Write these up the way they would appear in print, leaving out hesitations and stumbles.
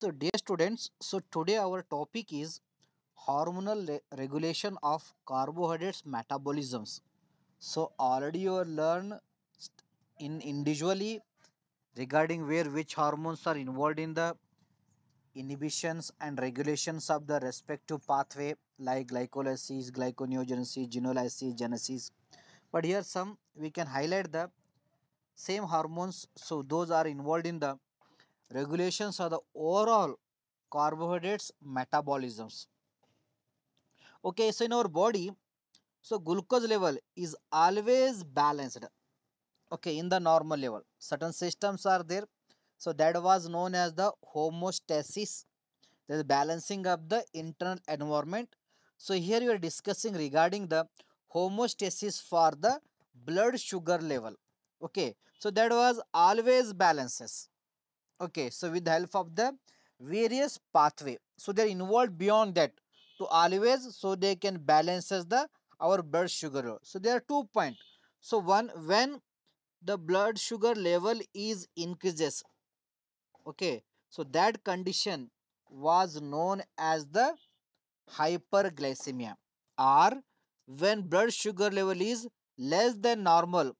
So, dear students, so today our topic is hormonal regulation of carbohydrates metabolisms. So, already you learn in individually regarding where which hormones are involved in the inhibitions and regulations of the respective pathway like glycolysis, glyconeogenesis, genolysis, genesis. But here some we can highlight the same hormones. So, those are involved in the regulations of the overall carbohydrates metabolisms. Okay, so in our body, so glucose level is always balanced. Okay, in the normal level, certain systems are there. So that was known as the homeostasis, the balancing of the internal environment. So here you are discussing regarding the homeostasis for the blood sugar level. Okay, so that was always balances. Okay, so with the help of the various pathway, so they're involved beyond that to always, so they can balances the our blood sugar level. So there are 2 points. So one, when the blood sugar level is increases, okay, so that condition was known as the hyperglycemia, or when blood sugar level is less than normal,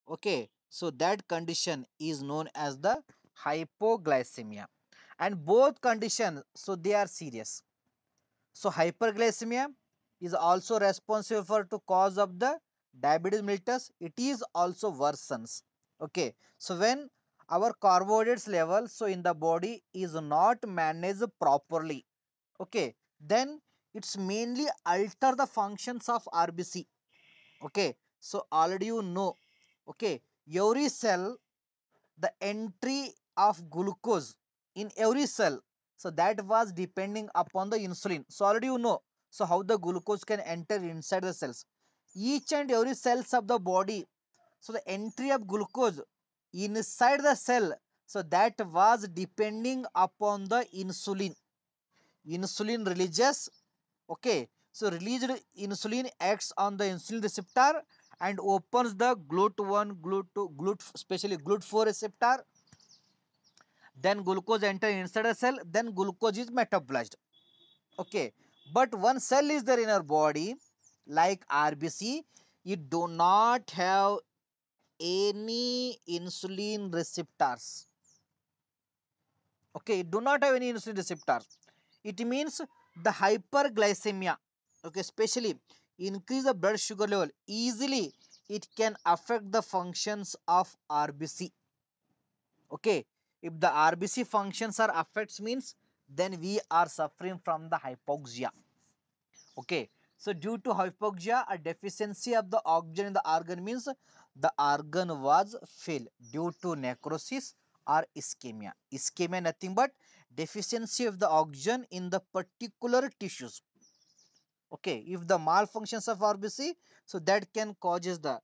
okay, so that condition is known as the hypoglycemia. And both conditions, so they are serious. So hyperglycemia is also responsible for to cause of the diabetes mellitus. It is also worsens. Okay, so when our carbohydrates level so in the body is not managed properly, okay, then it's mainly alter the functions of RBC. Okay, so already you know, okay, every cell, the entry of glucose in every cell, so that was depending upon the insulin. So already you know, so how the glucose can enter inside the cells, each and every cells of the body. So the entry of glucose inside the cell, so that was depending upon the insulin releases. Okay, so released insulin acts on the insulin receptor and opens the GLUT1, GLUT2, GLUT, especially GLUT4 receptor. Then glucose enter inside a cell, then glucose is metabolized. Okay, but one cell is there in our body like RBC, it do not have any insulin receptors. Okay, it do not have any insulin receptors. It means the hyperglycemia, okay, especially increase the blood sugar level easily, it can affect the functions of RBC. Okay, if the RBC functions are affects means then we are suffering from the hypoxia. Okay, so due to hypoxia, a deficiency of the oxygen in the organ means the organ was failed due to necrosis or ischemia. Ischemia nothing but deficiency of the oxygen in the particular tissues. Okay, if the malfunctions of RBC, so that can causes the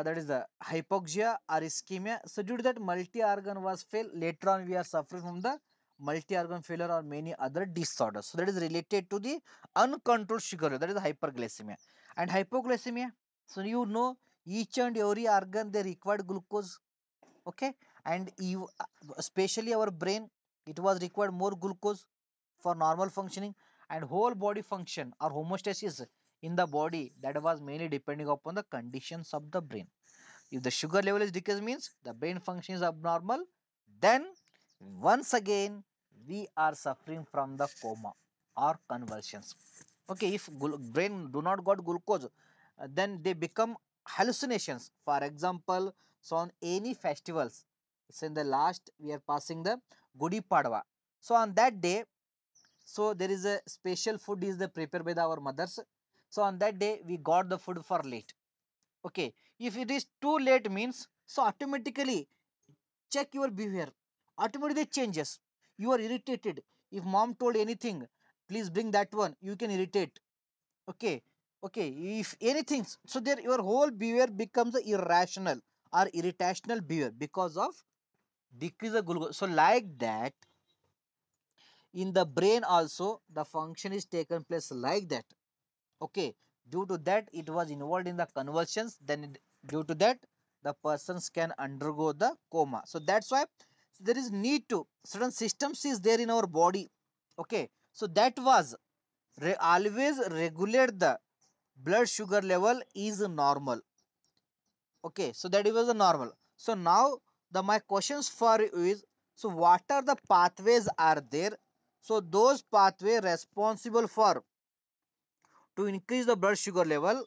that is the hypoxia or ischemia. So due to that multi-organ was failed. Later on we are suffering from the multi-organ failure or many other disorders. So that is related to the uncontrolled sugar level, that is hyperglycemia. And hypoglycemia, so you know each and every organ they required glucose. Okay, and you, especially our brain, it was required more glucose for normal functioning, and whole body function or homeostasis in the body, that was mainly depending upon the conditions of the brain. If the sugar level is decreased means the brain function is abnormal, then once again we are suffering from the coma or convulsions. Okay, if brain do not got glucose, then they become hallucinations. For example, so on any festivals, so in the last we are passing the Gudi Padwa. So on that day, so there is a special food is the prepared by our mothers. So on that day we got the food for late. Okay, if it is too late means, so automatically check your behavior, automatically changes. You are irritated. If mom told anything, please bring that one, you can irritate. Okay, okay, if anything, so there your whole behavior becomes irrational or irritational behavior because of decrease of glucose. So like that, in the brain also the function is taken place like that. Okay, due to that it was involved in the convulsions, then due to that the persons can undergo the coma. So that's why there is need to certain systems is there in our body. Okay, so that was always regulate the blood sugar level is normal. Okay, so that was a normal. So now the my questions for you is, so what are the pathways are there? So those pathway responsible for to increase the blood sugar level,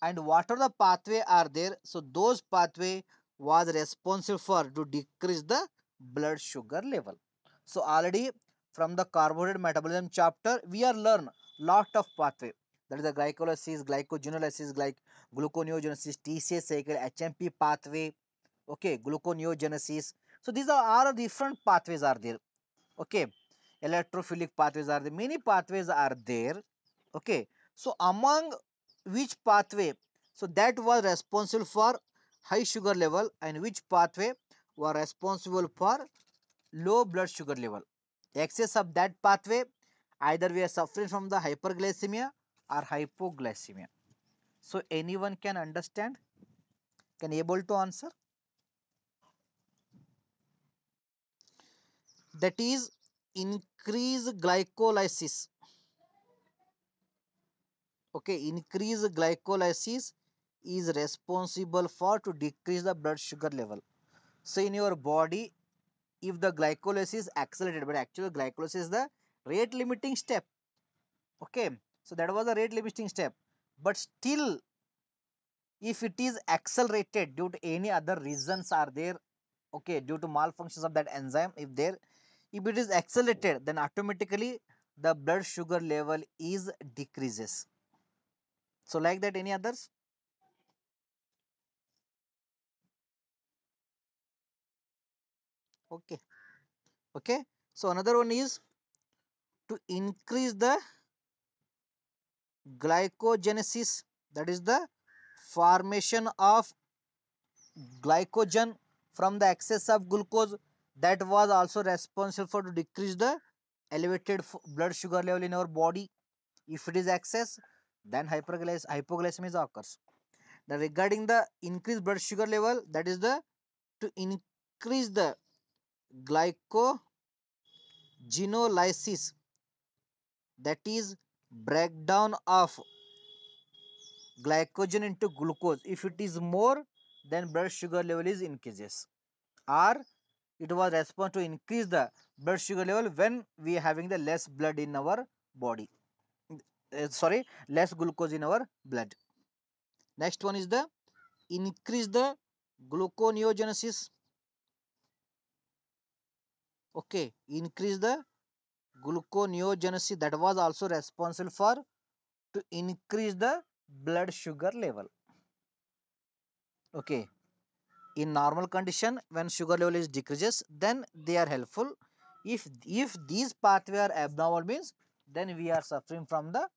and what are the pathway are there? So those pathway was responsible for to decrease the blood sugar level. So already from the carbohydrate metabolism chapter we are learn lot of pathway, that is the glycolysis, glycogenolysis, gluconeogenesis, TCA cycle, HMP pathway. Okay, gluconeogenesis. So these are all different pathways are there. Okay, electrophilic pathways are there, many pathways are there. Okay, so among which pathway, so that was responsible for high sugar level, and which pathway were responsible for low blood sugar level? Excess of that pathway, either we are suffering from the hyperglycemia or hypoglycemia. So anyone can understand, can able to answer? That is increase glycolysis. Okay, increase glycolysis is responsible for to decrease the blood sugar level. So in your body, if the glycolysis is accelerated, but actually glycolysis is the rate limiting step. Okay, so that was a rate limiting step, but still if it is accelerated due to any other reasons are there, okay, due to malfunctions of that enzyme, if it is accelerated, then automatically the blood sugar level is decreases. So like that, any others? Okay, okay. So another one is to increase the glycogenesis, that is the formation of glycogen from the excess of glucose, that was also responsible for to decrease the elevated blood sugar level in our body. If it is excess, then hypoglycemia occurs. Now regarding the increased blood sugar level, that is the to increase the glycogenolysis, that is breakdown of glycogen into glucose. If it is more, then blood sugar level is increases, or it was response to increase the blood sugar level when we are having the less blood in our body. Sorry, less glucose in our blood. Next one is the increase the gluconeogenesis. Okay, increase the gluconeogenesis, that was also responsible for to increase the blood sugar level. Okay, in normal condition when sugar level is decreases, then they are helpful. If these pathway are abnormal means, then we are suffering from the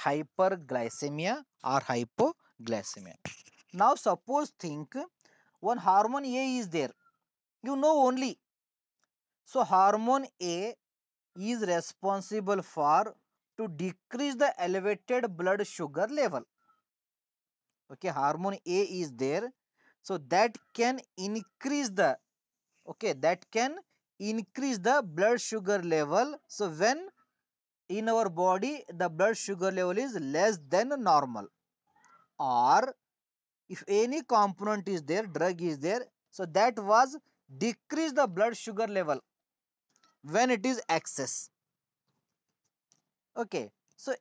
hyperglycemia or hypoglycemia. Now suppose think one hormone A is there, you know only. So hormone A is responsible for to decrease the elevated blood sugar level. Okay, hormone A is there, so that can increase the, okay, that can increase the blood sugar level. So when in our body the blood sugar level is less than normal, or if any component is there, drug is there, so that was decrease the blood sugar level when it is excess. Okay, so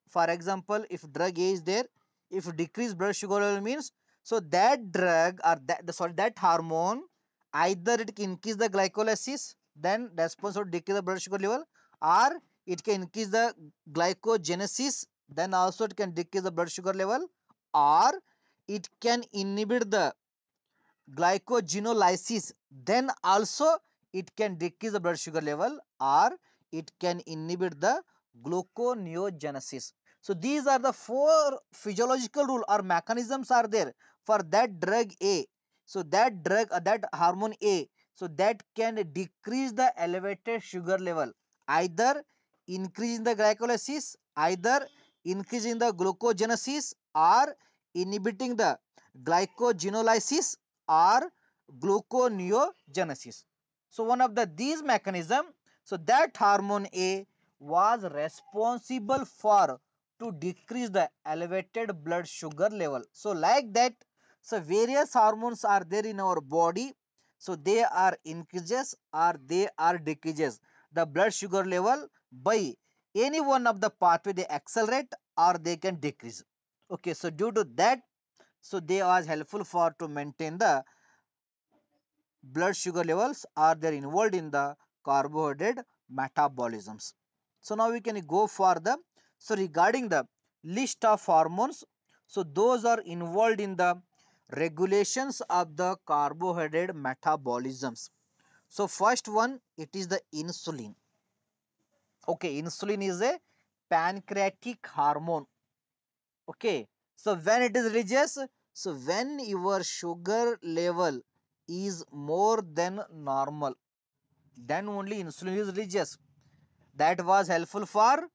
for example, if drug A is there, if decrease blood sugar level means, so that drug or sorry, that hormone, either it can increase the glycolysis, then responsible to decrease the blood sugar level, or it can increase the glycogenesis, then also it can decrease the blood sugar level, or it can inhibit the glycogenolysis, then also it can decrease the blood sugar level, or it can inhibit the gluconeogenesis. So these are the four physiological rule or mechanisms are there for that drug A. So that drug that hormone A, so that can decrease the elevated sugar level, either increasing the glycolysis, either increasing the glucogenesis, or inhibiting the glycogenolysis or gluconeogenesis. So one of the these mechanism, so that hormone A was responsible for to decrease the elevated blood sugar level. So like that, so various hormones are there in our body. So they are increases or they are decreases the blood sugar level by any one of the pathway. They accelerate or they can decrease. Okay, so due to that, so they are helpful for to maintain the blood sugar levels are there involved in the carbohydrate metabolisms. So now we can go for the, so regarding the list of hormones, so those are involved in the regulations of the carbohydrate metabolisms. So first one, it is the insulin. Okay, insulin is a pancreatic hormone. Okay, so when it is released, so when your sugar level is more than normal, then only insulin is released. That was helpful for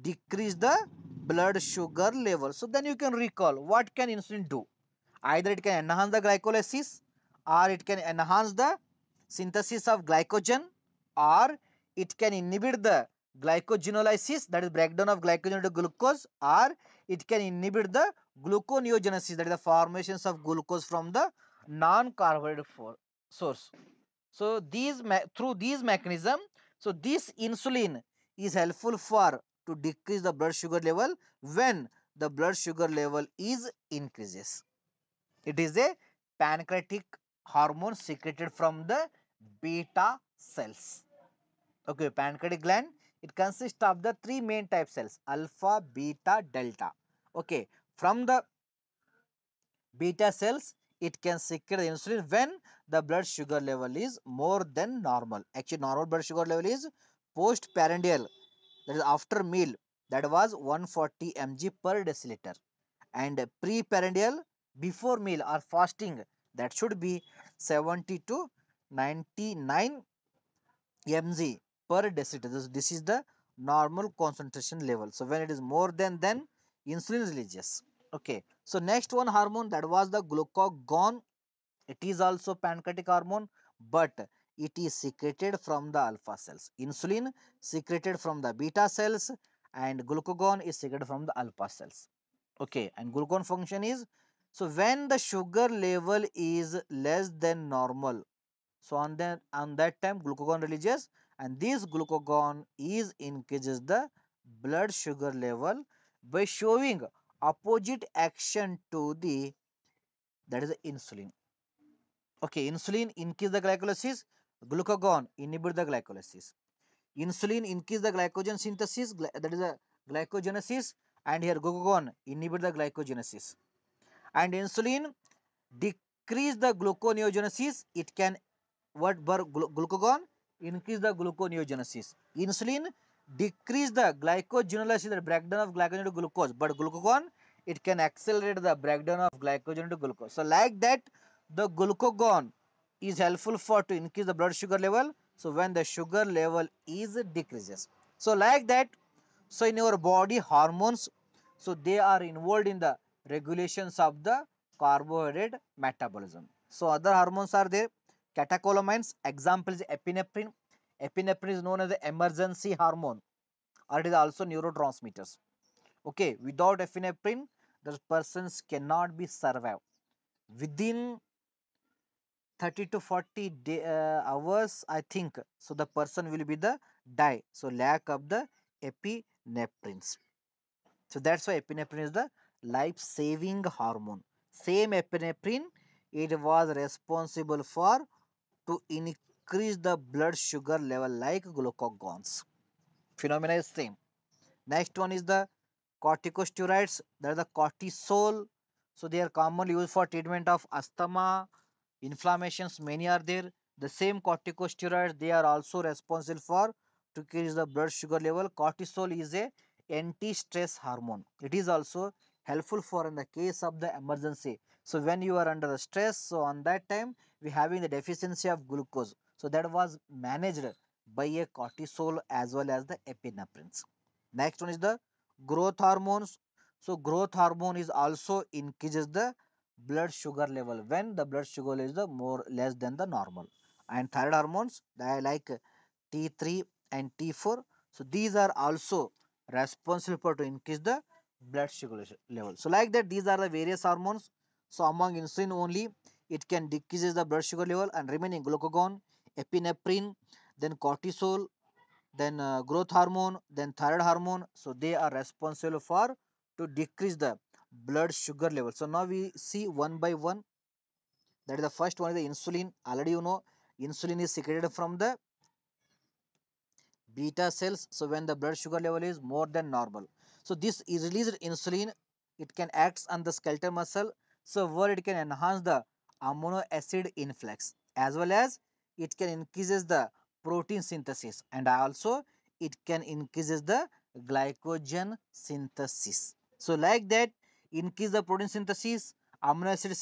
decrease the blood sugar level. So then you can recall what can insulin do. Either it can enhance the glycolysis, or it can enhance the synthesis of glycogen, or it can inhibit the glycogenolysis, that is breakdown of glycogen into glucose, or it can inhibit the gluconeogenesis, that is the formations of glucose from the non-carbohydrate source. So through these mechanism, so this insulin is helpful for to decrease the blood sugar level when the blood sugar level is increases. It is a pancreatic hormone secreted from the beta cells. Okay, pancreatic gland, it consists of the three main type cells: alpha, beta, delta. Okay, from the beta cells, it can secrete the insulin when the blood sugar level is more than normal. Actually, normal blood sugar level is postprandial, that is after meal, that was 140 mg per deciliter, and preprandial, before meal or fasting, that should be 70 to 99 mg per deciliter. This is the normal concentration level. So when it is more than, then insulin is releases. Okay, so next one hormone, that was the glucagon. It is also pancreatic hormone, but it is secreted from the alpha cells. Insulin secreted from the beta cells, and glucagon is secreted from the alpha cells. Okay, and glucagon function is, so when the sugar level is less than normal, so on that time glucagon releases, and this glucagon is increases the blood sugar level by showing opposite action to the, that is the insulin. Okay, insulin increase the glycolysis, glucagon inhibit the glycolysis. Insulin increase the glycogen synthesis, that is the glycogenesis, and here glucagon inhibit the glycogenesis. And insulin decrease the gluconeogenesis, it can what glucagon increase the gluconeogenesis. Insulin decrease the glycogenolysis, the breakdown of glycogen to glucose, but glucagon, it can accelerate the breakdown of glycogen to glucose. So like that, the glucagon is helpful for to increase the blood sugar level, so when the sugar level is decreases. So like that, so in your body hormones, so they are involved in the regulations of the carbohydrate metabolism. So other hormones are there, catecholamines. Example is epinephrine. Epinephrine is known as the emergency hormone, or it is also neurotransmitters. Okay, without epinephrine, the persons cannot be survive. Within 30 to 40 hours, I think, so the person will be the die. So lack of the epinephrine's. So that's why epinephrine is the life-saving hormone. Same epinephrine, it was responsible for to increase the blood sugar level like glucagons. Phenomena is same. Next one is the corticosteroids. That is the cortisol. So they are commonly used for treatment of asthma, inflammations. Many are there. The same corticosteroids, they are also responsible for to increase the blood sugar level. Cortisol is a anti-stress hormone. It is also helpful for in the case of the emergency. So when you are under the stress, so on that time we having the deficiency of glucose. So that was managed by a cortisol as well as the epinephrines. Next one is the growth hormones. So growth hormone is also increases the blood sugar level when the blood sugar is the more less than the normal. and thyroid hormones, they are like T3 and T4. So these are also responsible for to increase the blood sugar level. So like that, these are the various hormones. So among insulin only, it can decreases the blood sugar level, and remaining glucagon, epinephrine, then cortisol, then growth hormone, then thyroid hormone. So they are responsible for to decrease the blood sugar level. So now we see one by one. That is the first one is the insulin. Already you know, insulin is secreted from the beta cells. So when the blood sugar level is more than normal, so this is released insulin, it can act on the skeletal muscle, so where it can enhance the amino acid influx, as well as it can increases the protein synthesis, and also it can increases the glycogen synthesis. So like that, increase the protein synthesis, amino acid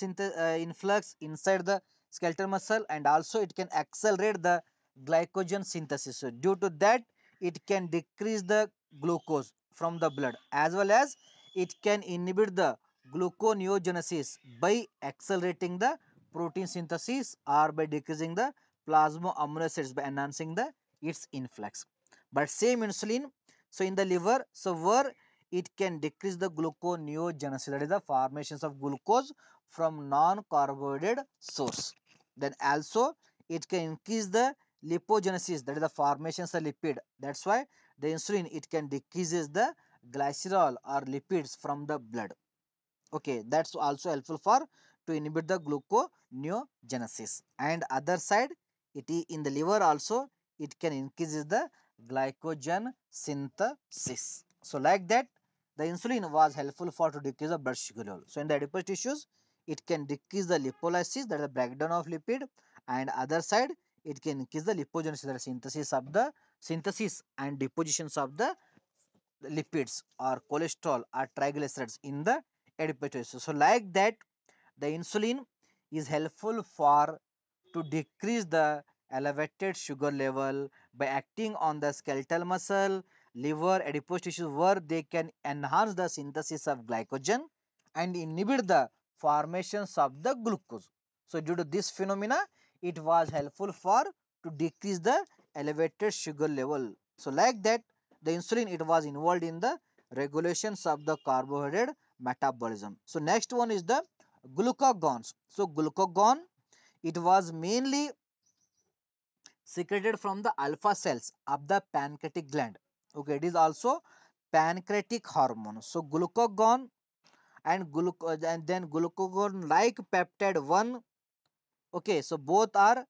influx inside the skeletal muscle, and also it can accelerate the glycogen synthesis. So due to that, it can decrease the glucose from the blood, as well as it can inhibit the gluconeogenesis by accelerating the protein synthesis, or by decreasing the plasma amino acids by enhancing the its influx. But same insulin, so in the liver, so where it can decrease the gluconeogenesis, that is the formations of glucose from non-carbohydrate source. Then also it can increase the lipogenesis, that is the formations of lipid. That's why the insulin, it can decreases the glycerol or lipids from the blood. Okay, that's also helpful for to inhibit the gluconeogenesis. And other side, in the liver also, it can increases the glycogen synthesis. So like that, the insulin was helpful for to decrease the blood sugar level. So in the adipose tissues, it can decrease the lipolysis, that is the breakdown of lipid, and other side, it can increase the lipogenesis, that is synthesis and depositions of the lipids or cholesterol or triglycerides in the adipose tissue. So like that, the insulin is helpful for to decrease the elevated sugar level by acting on the skeletal muscle, liver, adipose tissue, where they can enhance the synthesis of glycogen and inhibit the formations of the glucose. So due to this phenomena, it was helpful for to decrease the elevated sugar level. So like that, the insulin, it was involved in the regulations of the carbohydrate metabolism. So next one is the glucagons. So glucagon, it was mainly secreted from the alpha cells of the pancreatic gland. Okay, it is also pancreatic hormone. So glucagon and then glucagon like peptide 1. Okay, so both are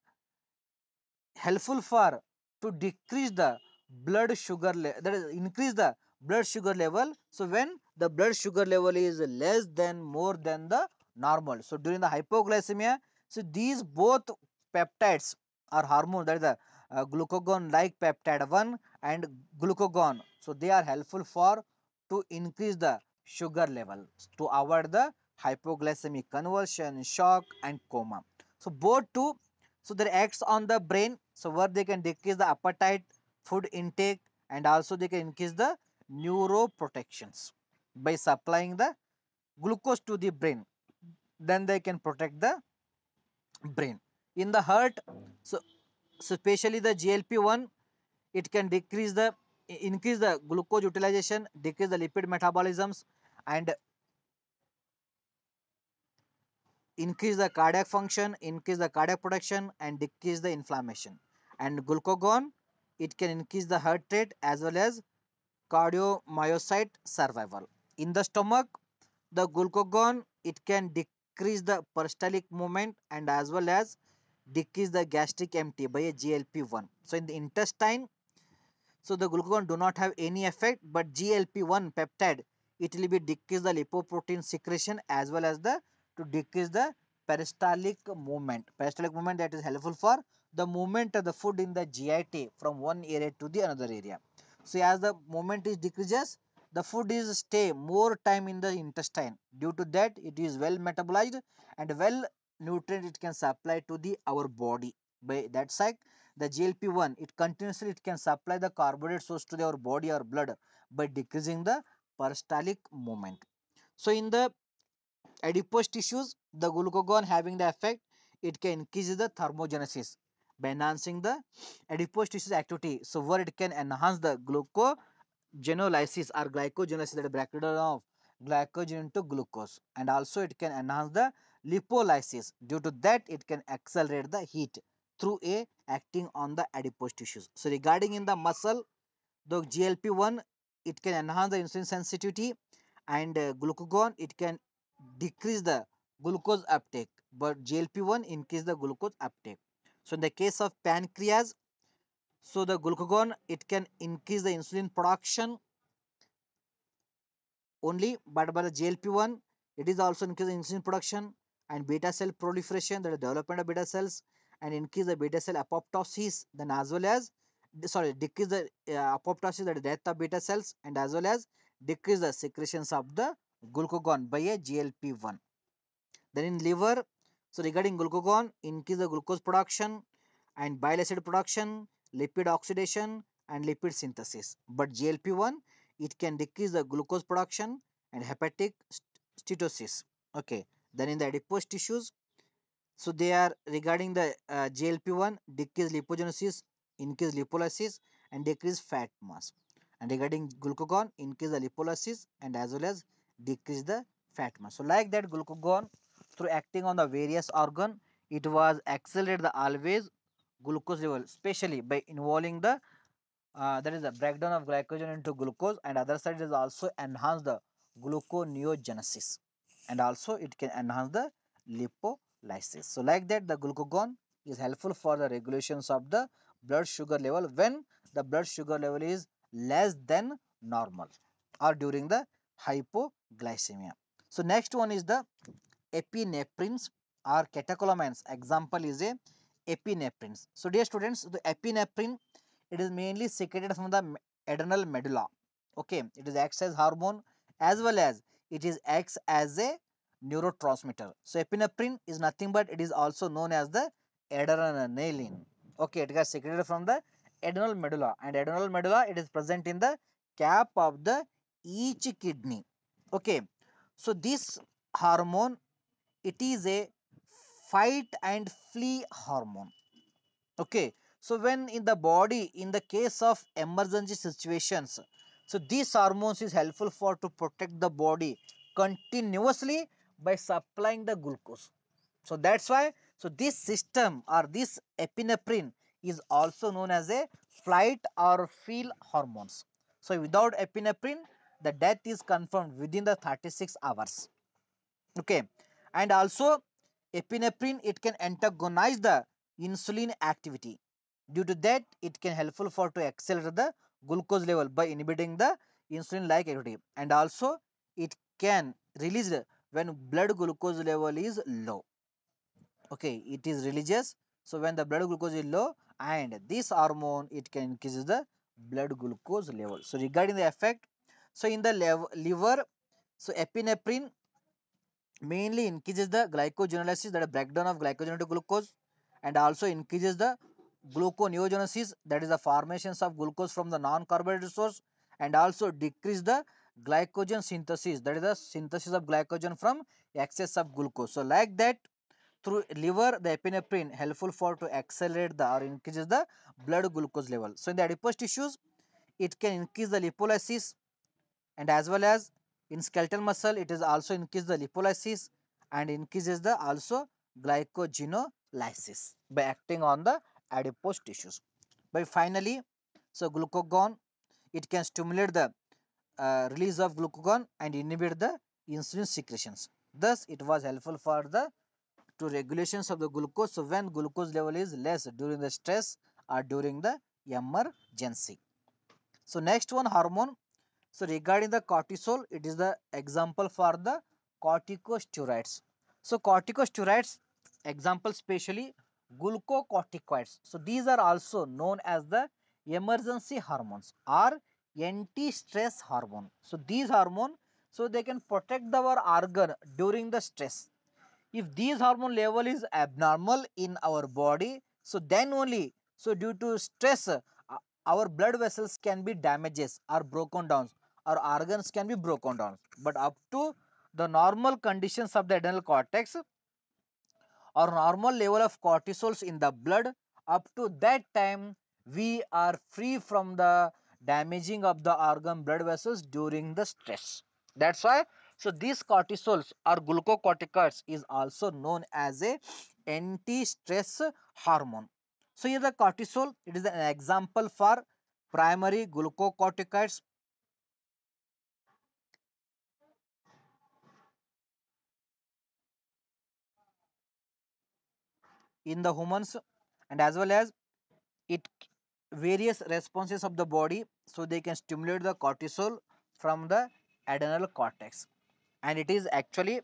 helpful for to decrease the blood sugar that is increase the blood sugar level. So when the blood sugar level is less than more than the normal, so during the hypoglycemia, so these both peptides or hormones, that is the glucagon like peptide 1 and glucagon, so they are helpful for to increase the sugar level to avoid the hypoglycemic convulsion, shock and coma. So both two, so that acts on the brain, so where they can decrease the appetite, food intake, and also they can increase the neuroprotections by supplying the glucose to the brain. Then they can protect the brain. In the heart, so especially the GLP-1, it can decrease the increase the glucose utilization, decrease the lipid metabolisms, and increase the cardiac function, increase the cardiac protection, and decrease the inflammation. And glucagon, it can increase the heart rate as well as cardiomyocyte survival. In the stomach, the glucagon, it can decrease the peristaltic movement and as well as decrease the gastric empty by a GLP-1. So in the intestine, so the glucagon do not have any effect, but GLP-1 peptide, it will be decrease the lipoprotein secretion as well as the to decrease the peristaltic movement. Peristaltic movement, that is helpful for the movement of the food in the GIT from one area to the another area. So as the movement is decreases, the food is stay more time in the intestine. Due to that, it is well metabolized and well nutrient it can supply to the our body. By that side, the GLP-1, it continuously it can supply the carbohydrate source to our body or blood by decreasing the peristaltic movement. So in the adipose tissues, the glucagon having the effect, it can increase the thermogenesis by enhancing the adipose tissues activity. So where it can enhance the glucogenolysis or glycogenolysis, that is breakdown of glycogen into glucose, and also it can enhance the lipolysis. Due to that, it can accelerate the heat through a acting on the adipose tissues. So regarding in the muscle, the GLP-1, it can enhance the insulin sensitivity, and glucagon, it can decrease the glucose uptake, but GLP-1 increase the glucose uptake. So in the case of pancreas, so the glucagon, it can increase the insulin production only, but by the GLP-1, it is also increase the insulin production and beta cell proliferation, that is development of beta cells, and increase the beta cell apoptosis, then as well as decrease the apoptosis, that is death of beta cells, and as well as decrease the secretions of the glucagon by a GLP-1. Then in liver, so regarding glucagon, increase the glucose production and bile acid production, lipid oxidation, and lipid synthesis. But GLP-1, it can decrease the glucose production and hepatic steatosis. Okay. Then in the adipose tissues, so they are regarding the GLP-1, decrease lipogenesis, increase lipolysis, and decrease fat mass. And regarding glucagon, increase the lipolysis and as well as decrease the fat mass. So like that, glucagon, through acting on the various organ, it was accelerate the always glucose level, especially by involving the that is the breakdown of glycogen into glucose, and other side is also enhance the gluconeogenesis, and also it can enhance the lipolysis. So like that, the glucagon is helpful for the regulations of the blood sugar level when the blood sugar level is less than normal or during the hypoglycemia. So next one is the epinephrine's or catecholamines. Example is a epinephrine's. So dear students, the epinephrine, it is mainly secreted from the adrenal medulla. Okay, it is acts as hormone as well as it is acts as a neurotransmitter. So epinephrine is nothing but it is also known as the adrenaline. Okay, it got secreted from the adrenal medulla, and adrenal medulla, it is present in the cap of the each kidney. Okay, so this hormone, it is a fight and flee hormone. Okay, so when in the body, in the case of emergency situations, so these hormones is helpful for to protect the body continuously by supplying the glucose. So that's why, so this system or this epinephrine is also known as a flight or feel hormones. So without epinephrine, the death is confirmed within the 36 hours. Okay, and also epinephrine, it can antagonize the insulin activity. Due to that, it can helpful for to accelerate the glucose level by inhibiting the insulin like activity, and also it can release when blood glucose level is low. Okay, it is releases, so when the blood glucose is low, and this hormone, it can increase the blood glucose level. So regarding the effect, so in the liver, so epinephrine mainly increases the glycogenolysis, that is breakdown of glycogen into glucose, and also increases the gluconeogenesis, that is the formations of glucose from the non-carbohydrate source, and also decrease the glycogen synthesis, that is the synthesis of glycogen from excess of glucose. So like that, through liver, the epinephrine helpful for to accelerate the or increases the blood glucose level. So in the adipose tissues, it can increase the lipolysis, and as well as in skeletal muscle, it is also increase the lipolysis and increases the also glycogenolysis by acting on the adipose tissues. By finally, so glucagon, it can stimulate the release of glucagon and inhibit the insulin secretions. Thus, it was helpful for the to regulations of the glucose. So when glucose level is less during the stress or during the emergency. So next one, hormone. So regarding the cortisol, it is the example for the corticosteroids. So corticosteroids, example specially glucocorticoids. So these are also known as the emergency hormones or anti-stress hormone. So these hormone, so they can protect our organ during the stress. If these hormone level is abnormal in our body, so then only, so due to stress, our blood vessels can be damages or broken down, our organs can be broken down. But up to the normal conditions of the adrenal cortex or normal level of cortisols in the blood up to that time we are free from the damaging of the organ blood vessels during the stress. That's why, so these cortisols or glucocorticoids is also known as a anti-stress hormone. So here the cortisol, it is an example for primary glucocorticoids in the humans, and as well as it various responses of the body, so they can stimulate the cortisol from the adrenal cortex, and it is actually,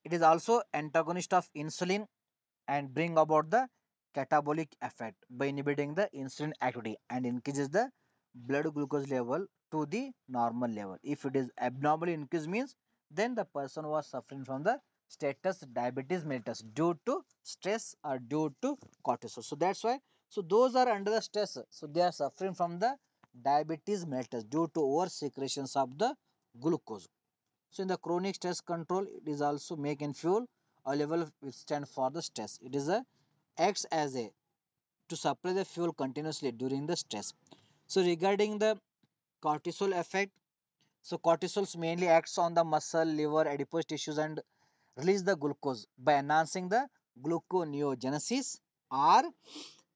it is also antagonist of insulin and bring about the catabolic effect by inhibiting the insulin activity and increases the blood glucose level to the normal level. If it is abnormally increased means then the person was suffering from the status diabetes mellitus due to stress or due to cortisol. So that's why, so those are under the stress, so they are suffering from the diabetes mellitus due to over secretions of the glucose. So in the chronic stress control, it is also make and fuel a level which stand for the stress. It is a acts as a to supply the fuel continuously during the stress. So regarding the cortisol effect, so cortisols mainly acts on the muscle, liver, adipose tissues and release the glucose by enhancing the gluconeogenesis or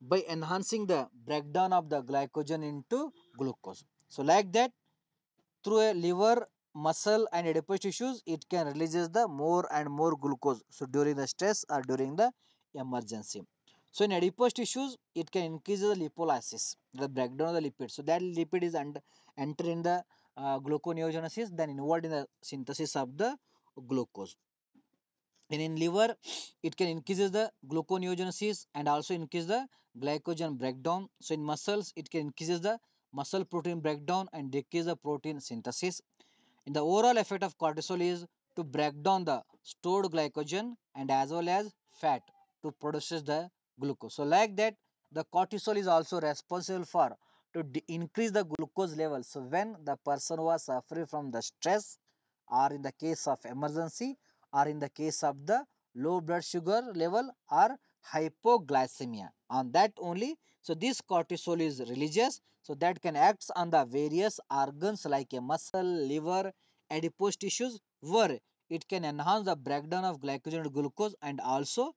by enhancing the breakdown of the glycogen into glucose. So like that, through a liver, muscle and adipose tissues, it can releases the more and more glucose. So during the stress or during the emergency. So in adipose tissues, it can increase the lipolysis, the breakdown of the lipid. So that lipid is enter in the gluconeogenesis, then involved in the synthesis of the glucose. And in liver, it can increases the gluconeogenesis and also increase the glycogen breakdown. So in muscles, it can increases the muscle protein breakdown and decrease the protein synthesis. And the overall effect of cortisol is to break down the stored glycogen and as well as fat to produce the glucose. So like that, the cortisol is also responsible for to increase the glucose level. So when the person was suffering from the stress or in the case of emergency or in the case of the low blood sugar level or hypoglycemia, on that only, so this cortisol is releases, so that can act on the various organs like a muscle, liver, adipose tissues, where it can enhance the breakdown of glycogen and glucose and also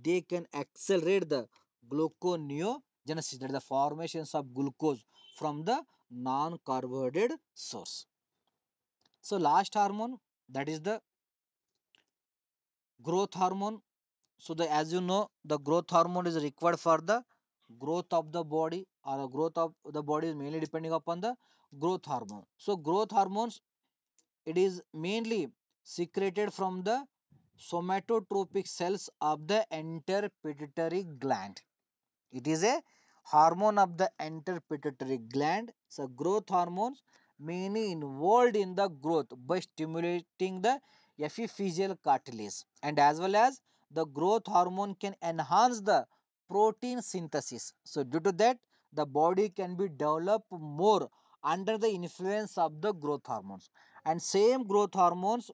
they can accelerate the gluconeogenesis, that is the formations of glucose from the non-carbohydrate source. So last hormone, that is the growth hormone. So the, as you know, the growth hormone is required for the growth of the body, or the growth of the body is mainly depending upon the growth hormone. So growth hormones, it is mainly secreted from the somatotropic cells of the enterpituitary gland. It is a hormone of the enterpituitary gland. So growth hormones mainly involved in the growth by stimulating the epiphyseal cartilage, and as well as the growth hormone can enhance the protein synthesis. So due to that, the body can be developed more under the influence of the growth hormones. And same growth hormones,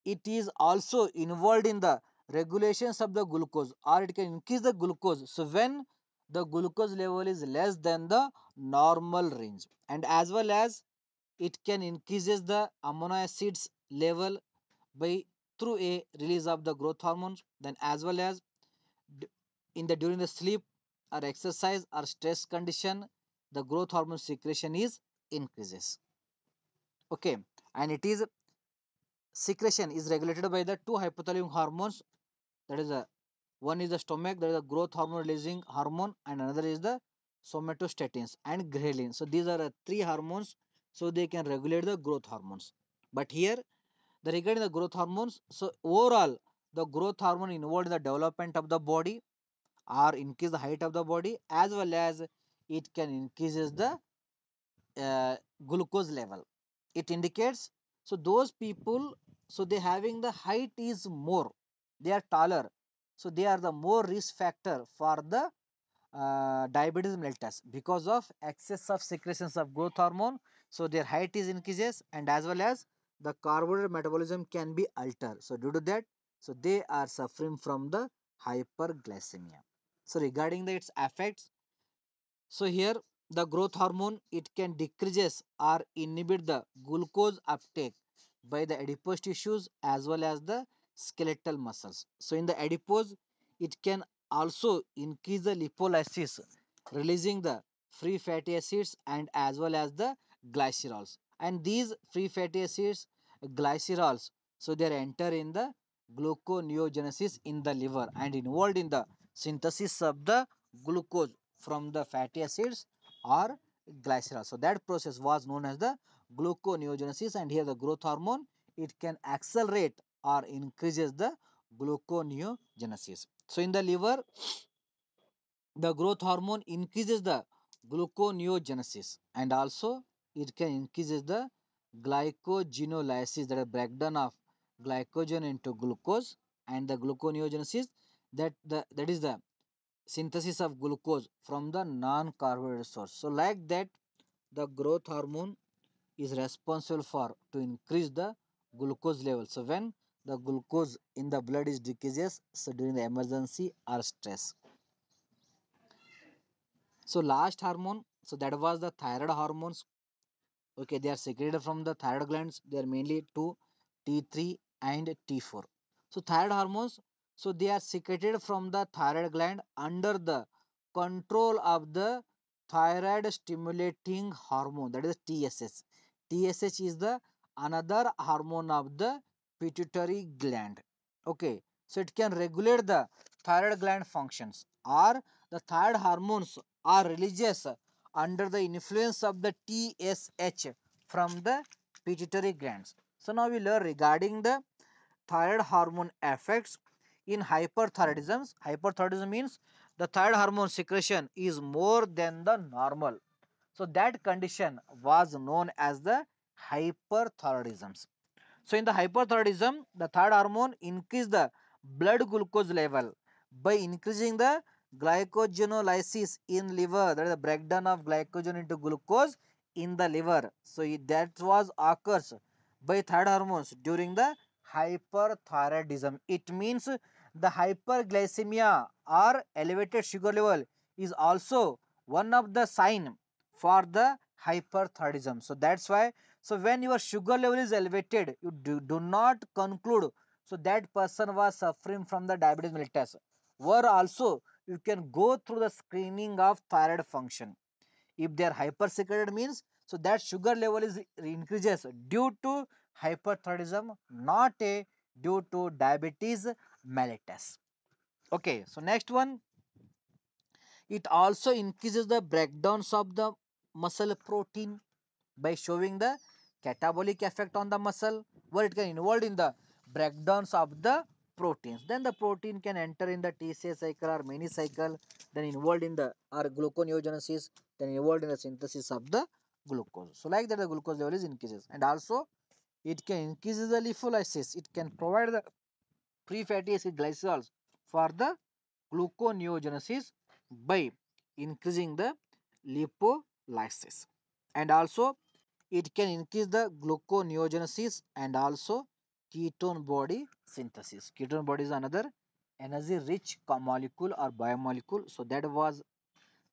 it is also involved in the regulations of the glucose, or it can increase the glucose. So when the glucose level is less than the normal range, and as well as it can increases the amino acids level by through a release of the growth hormones, then as well as d- in the during the sleep or exercise or stress condition, the growth hormone secretion is increases. Okay, and it is secretion is regulated by the two hypothalamic hormones, that is a, one is the stomach, that is a growth hormone releasing hormone, and another is the somatostatins and ghrelin. So these are three hormones, so they can regulate the growth hormones. But here, the regarding the growth hormones, so overall the growth hormone involved in the development of the body or increase the height of the body, as well as it can increases the uh, glucose level. It indicates, so those people, so they having the height is more, they are taller, so they are the more risk factor for the diabetes mellitus because of excess of secretions of growth hormone. So their height is increases and as well as the carbohydrate metabolism can be altered. So due to that, so they are suffering from the hyperglycemia. So regarding its effects, so here the growth hormone, it can decreases or inhibit the glucose uptake by the adipose tissues as well as the skeletal muscles. So in the adipose, it can also increase the lipolysis, releasing the free fatty acids and as well as the glycerols. And these free fatty acids, glycerols, so they enter in the gluconeogenesis in the liver and involved in the synthesis of the glucose from the fatty acids or glycerol. So that process was known as the gluconeogenesis, and here the growth hormone, it can accelerate or increases the gluconeogenesis. So in the liver, the growth hormone increases the gluconeogenesis, and also it can increases the glycogenolysis, that is breakdown of glycogen into glucose, and the gluconeogenesis, that is the synthesis of glucose from the non-carbohydrate source. So like that, the growth hormone is responsible for to increase the glucose level. So when the glucose in the blood is decreases, so during the emergency or stress. So last hormone, so that was the thyroid hormones. Okay, they are secreted from the thyroid glands. They are mainly two, T3 and T4. So thyroid hormones, so they are secreted from the thyroid gland under the control of the thyroid stimulating hormone, that is TSH. TSH is the another hormone of the pituitary gland. Okay, so it can regulate the thyroid gland functions, or the thyroid hormones are released under the influence of the TSH from the pituitary glands. So now we learn regarding the thyroid hormone effects in hyperthyroidism. Hyperthyroidism means the thyroid hormone secretion is more than the normal. So that condition was known as the hyperthyroidism. So in the hyperthyroidism, the thyroid hormone increase the blood glucose level by increasing the glycogenolysis in liver, that is the breakdown of glycogen into glucose in the liver. So that was occurs by thyroid hormones during the hyperthyroidism. It means the hyperglycemia or elevated sugar level is also one of the sign for the hyperthyroidism. So that's why, so when your sugar level is elevated, you do not conclude so that person was suffering from the diabetes mellitus. Or also you can go through the screening of thyroid function. If they are hypersecreted means, so that sugar level is increases due to hyperthyroidism, not a due to diabetes mellitus. Okay, so next one, it also increases the breakdowns of the muscle protein by showing the catabolic effect on the muscle, where it can involve in the breakdowns of the proteins. Then the protein can enter in the TCA cycle or many cycle, then involved in the or gluconeogenesis, then involved in the synthesis of the glucose. So like that the glucose level is increases, and also it can increase the lipolysis. It can provide the free fatty acid glycerols for the gluconeogenesis by increasing the lipolysis, and also it can increase the gluconeogenesis and also ketone body synthesis. Ketone body is another energy rich molecule or biomolecule. So that was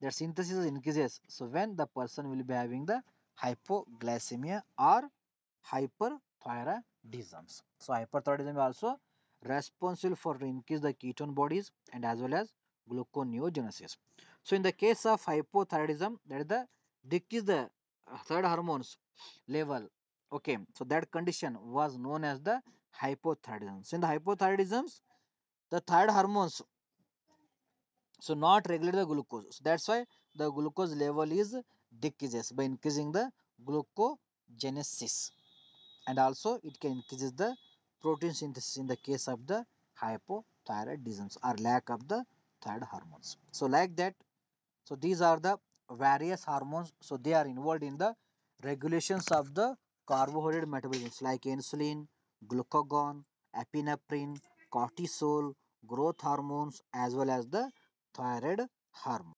their synthesis increases. So when the person will be having the hypoglycemia or hyperthyroidism. So hyperthyroidism is also responsible for to increase the ketone bodies and as well as gluconeogenesis. So in the case of hypothyroidism, that is the decrease the thyroid hormones level. Okay, so that condition was known as the hypothyroidism. So in the hypothyroidisms, the thyroid hormones so not regulate the glucose. So that's why the glucose level is decreases by increasing the glucogenesis, and also it can increase the protein synthesis in the case of the hypothyroidism or lack of the thyroid hormones. So like that, so these are the various hormones. So they are involved in the regulations of the carbohydrate metabolism like insulin, glucagon, epinephrine, cortisol, growth hormones as well as the thyroid hormone.